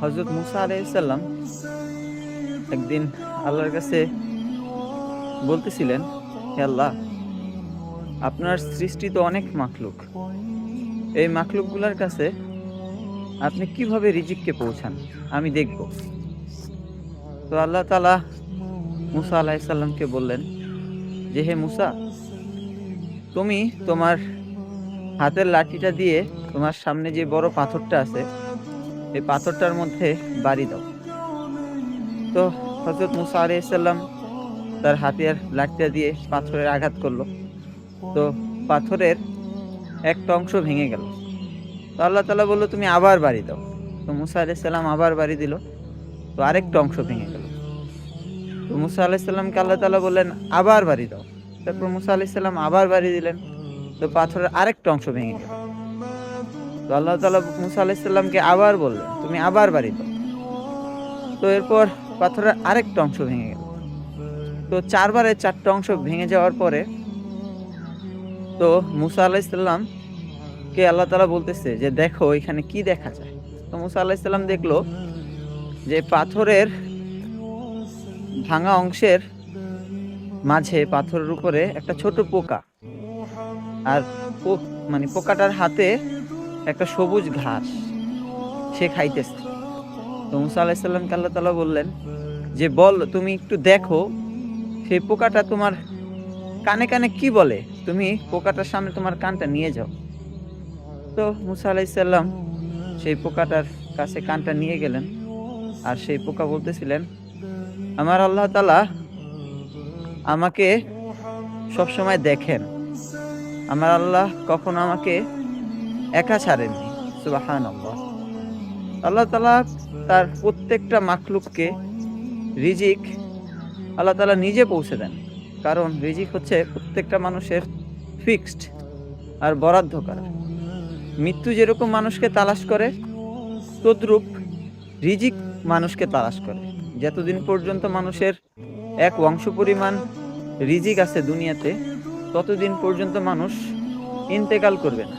হযরত মুসা আলাইহিস সালাম একদিন আল্লাহর কাছে বলতেছিলেন, হে আল্লাহ, আপনার সৃষ্টি তো অনেক মাখলুক। এই মাখলুকগুলার কাছে আপনি কিভাবে রিজিককে পৌঁছান আমি দেখব। তো আল্লাহ তাআলা মুসা আলাইহিস সালামকে বললেন যে, হে মুসা, তুমি তোমার হাতের লাঠিটা দিয়ে তোমার সামনে যে বড় পাথরটা আছে এই পাথরটার মধ্যে বাড়ি দাও। তো হযরত মুসা আলাইহিস সালাম তার হাতিয়ার লাঠিটা দিয়ে পাথরে আঘাত করলো। তো পাথরের একটা অংশ ভেঙে গেল। তো আল্লাহ তাআলা বলল, তুমি আবার বাড়ি দাও। তো মুসা আলাইহিস সালাম আবার বাড়ি দিল। তো আরেকটা অংশ ভেঙে গেল। তো মুসা আলাইহিস সালামকে আল্লাহ তাআলা বললেন, আবার বাড়ি দাও। তারপর মুসা আলাইহিস সালাম আবার বাড়ি দিলেন। তো পাথরের আরেকটা অংশ ভেঙে গেল। তো আল্লাহ তাআলা মুসা আলাইহিস সালামকে আবার বললেন, তুমি আবার বাড়ি দাও। তো এরপর পাথরের আরেকটা অংশ ভেঙে গেল। তো ৪ বারে ৪ টা অংশ ভেঙে যাওয়ার পরে তো মুসা আলাইহিস সালামকে আল্লাহ তাআলা বলতেছে যে, দেখো এখানে কি দেখা যায়। তো মুসা আলাইহিস সালাম দেখলো যে পাথরের ভাঙা অংশের মাঝে পাথরের উপরে একটা ছোট পোকা, আর মানে পোকাটার হাতে একটা সবুজ ঘাস সে খাইতেছে। তো মুসা আলাইহিস সালামকে আল্লাহ তাআলা বললেন যে, বল, তুমি একটু দেখো সেই পোকাটা তোমার কানে কানে কি বলে, তুমি পোকাটার সামনে তোমার কানটা নিয়ে যাও। তো মুসা আলাইহিস সালাম সেই পোকাটার কাছে কানটা নিয়ে গেলেন। আর সেই পোকা বলতেছিলেন, আমার আল্লাহ তাআলা আমাকে সবসময় দেখেন, আমার আল্লাহ কখনো আমাকে একা ছাড়েননি। সুবহানাল্লাহ। আল্লাহ তাআলা তার প্রত্যেকটা মাখলুককে রিজিক আল্লাহ তাআলা নিজে পৌঁছে দেন। কারণ রিজিক হচ্ছে প্রত্যেকটা মানুষের ফিক্সড আর বরাদ্দ করা। মৃত্যু যেরকম মানুষকে তালাশ করে, তদ্রূপ রিজিক মানুষকে তালাশ করে। যতদিন পর্যন্ত মানুষের এক অংশ পরিমাণ রিজিক আছে দুনিয়াতে, ততদিন পর্যন্ত মানুষ ইন্তেকাল করবে না।